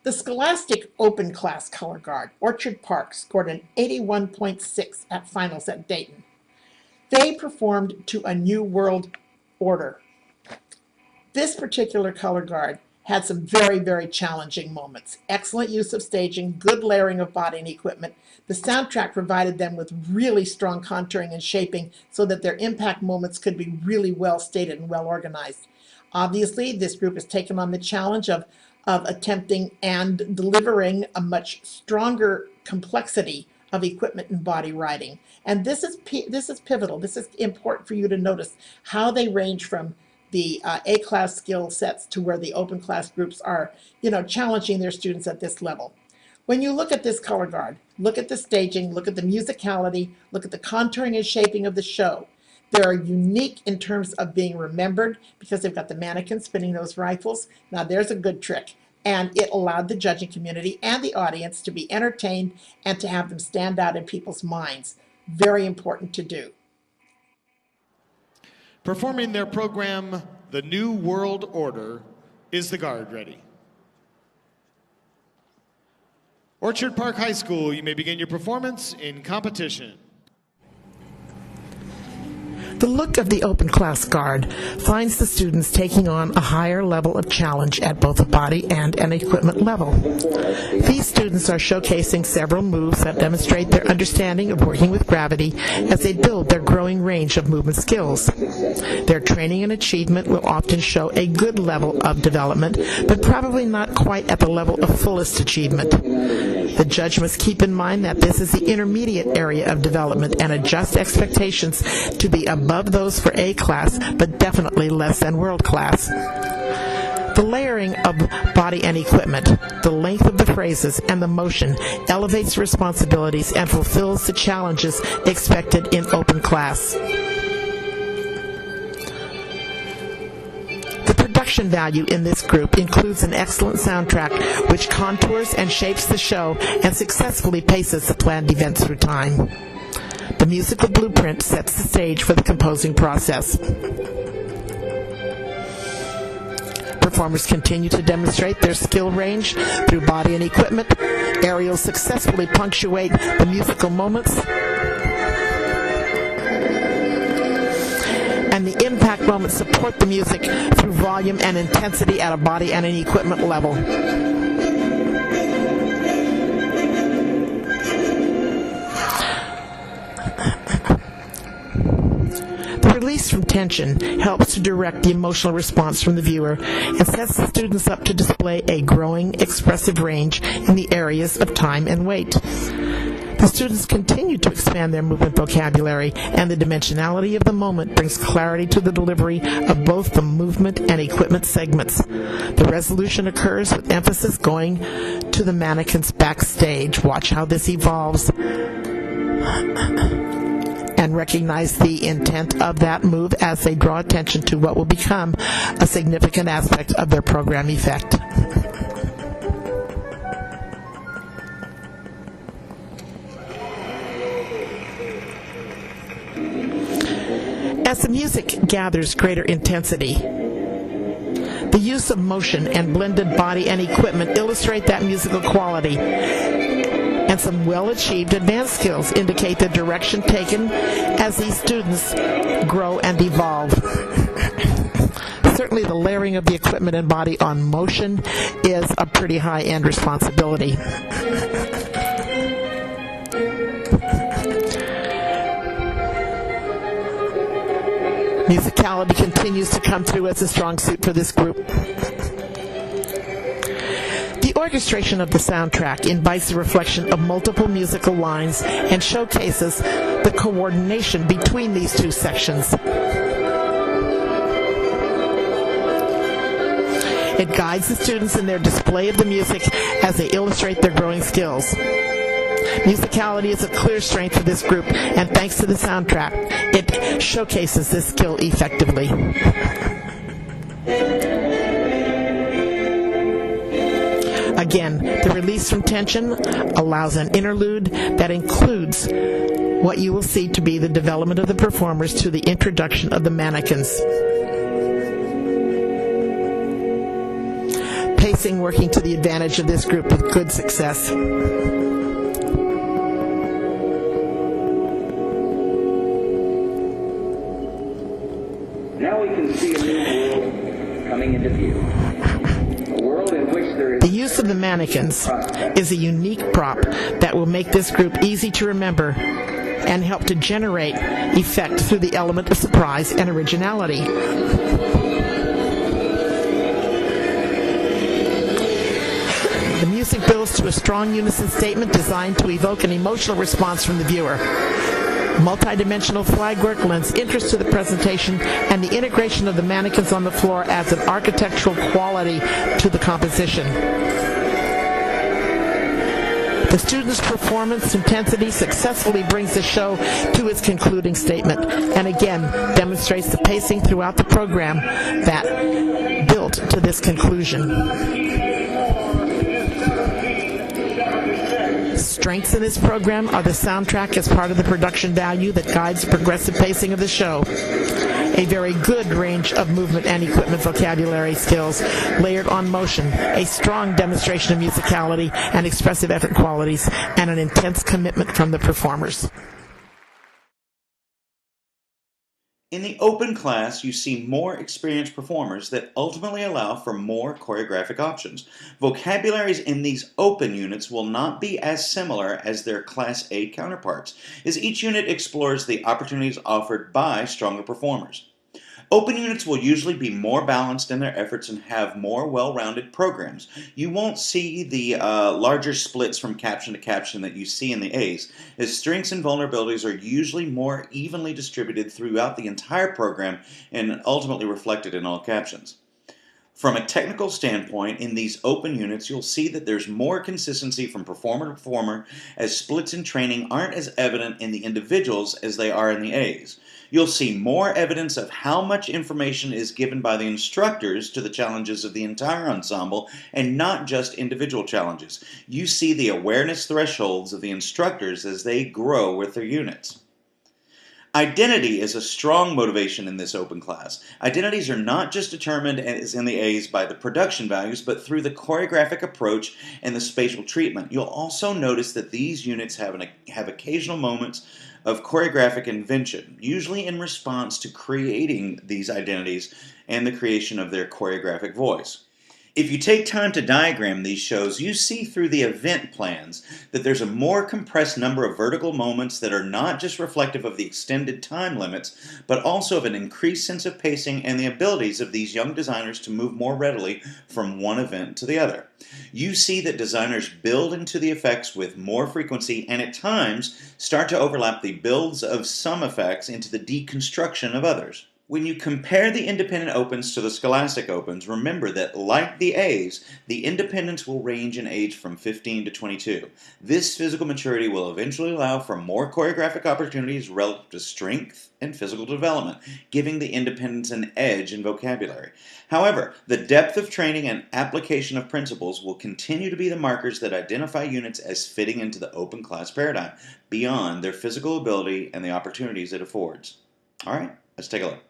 The Scholastic Open Class Color Guard, Orchard Park, scored an 81.6 at finals at Dayton. They performed to a new world order. This particular color guard had some very, very challenging moments. Excellent use of staging, good layering of body and equipment. The soundtrack provided them with really strong contouring and shaping so that their impact moments could be really well stated and well organized. Obviously, this group has taken on the challenge of attempting and delivering a much stronger complexity of equipment and body writing. And this is pivotal. This is important for you to notice how they range from the A-class skill sets to where the open class groups are, challenging their students at this level. When you look at this color guard, look at the staging, look at the musicality, look at the contouring and shaping of the show. They are unique in terms of being remembered because they've got the mannequins spinning those rifles. Now there's a good trick. And it allowed the judging community and the audience to be entertained and to have them stand out in people's minds. Very important to do. Performing their program, The New World Order, is the Guard ready? Orchard Park High School, you may begin your performance in competition. The look of the open class guard finds the students taking on a higher level of challenge at both a body and an equipment level. These students are showcasing several moves that demonstrate their understanding of working with gravity as they build their growing range of movement skills. Their training and achievement will often show a good level of development, but probably not quite at the level of fullest achievement. The judge must keep in mind that this is the intermediate area of development and adjust expectations to be above those for A class, but definitely less than world class. The layering of body and equipment, the length of the phrases, and the motion elevates responsibilities and fulfills the challenges expected in open class. The production value in this group includes an excellent soundtrack which contours and shapes the show and successfully paces the planned events through time. The musical blueprint sets the stage for the composing process. Performers continue to demonstrate their skill range through body and equipment. Aerials successfully punctuate the musical moments. And the impact moments support the music through volume and intensity at a body and an equipment level. Release from tension helps to direct the emotional response from the viewer and sets the students up to display a growing expressive range in the areas of time and weight. The students continue to expand their movement vocabulary, and the dimensionality of the moment brings clarity to the delivery of both the movement and equipment segments. The resolution occurs with emphasis going to the mannequins backstage. Watch how this evolves. And recognize the intent of that move as they draw attention to what will become a significant aspect of their program effect. As the music gathers greater intensity, the use of motion and blended body and equipment illustrate that musical quality. And some well-achieved advanced skills indicate the direction taken as these students grow and evolve. Certainly the layering of the equipment and body on motion is a pretty high-end responsibility. Musicality continues to come through as a strong suit for this group. The orchestration of the soundtrack invites the reflection of multiple musical lines and showcases the coordination between these two sections. It guides the students in their display of the music as they illustrate their growing skills. Musicality is a clear strength for this group, and thanks to the soundtrack, it showcases this skill effectively. Again, the release from tension allows an interlude that includes what you will see to be the development of the performers to the introduction of the mannequins. discussing working to the advantage of this group with good success. Now we can see a new world coming into view. A world in which there is... The use of the mannequins is a unique prop that will make this group easy to remember and help to generate effect through the element of surprise and originality. The music builds to a strong unison statement designed to evoke an emotional response from the viewer. Multi-dimensional flag work lends interest to the presentation, and the integration of the mannequins on the floor adds an architectural quality to the composition. The students' performance intensity successfully brings the show to its concluding statement, and again demonstrates the pacing throughout the program that built to this conclusion. Strengths in this program are the soundtrack as part of the production value that guides the progressive pacing of the show, a very good range of movement and equipment vocabulary skills layered on motion, a strong demonstration of musicality and expressive effort qualities, and an intense commitment from the performers. In the open class, you see more experienced performers that ultimately allow for more choreographic options. Vocabularies in these open units will not be as similar as their Class A counterparts, as each unit explores the opportunities offered by stronger performers. Open units will usually be more balanced in their efforts and have more well-rounded programs. You won't see the larger splits from caption to caption that you see in the A's, as strengths and vulnerabilities are usually more evenly distributed throughout the entire program and ultimately reflected in all captions. From a technical standpoint, in these open units, you'll see that there's more consistency from performer to performer, as splits in training aren't as evident in the individuals as they are in the A's. You'll see more evidence of how much information is given by the instructors to the challenges of the entire ensemble and not just individual challenges. You see the awareness thresholds of the instructors as they grow with their units. Identity is a strong motivation in this open class. Identities are not just determined, as in the A's, by the production values, but through the choreographic approach and the spatial treatment. You'll also notice that these units have occasional moments of choreographic invention, usually in response to creating these identities and the creation of their choreographic voice. If you take time to diagram these shows, you see through the event plans that there's a more compressed number of vertical moments that are not just reflective of the extended time limits, but also of an increased sense of pacing and the abilities of these young designers to move more readily from one event to the other. You see that designers build into the effects with more frequency and at times start to overlap the builds of some effects into the deconstruction of others. When you compare the independent opens to the scholastic opens, remember that, like the A's, the independents will range in age from 15 to 22. This physical maturity will eventually allow for more choreographic opportunities relative to strength and physical development, giving the independents an edge in vocabulary. However, the depth of training and application of principles will continue to be the markers that identify units as fitting into the open class paradigm, beyond their physical ability and the opportunities it affords. All right, let's take a look.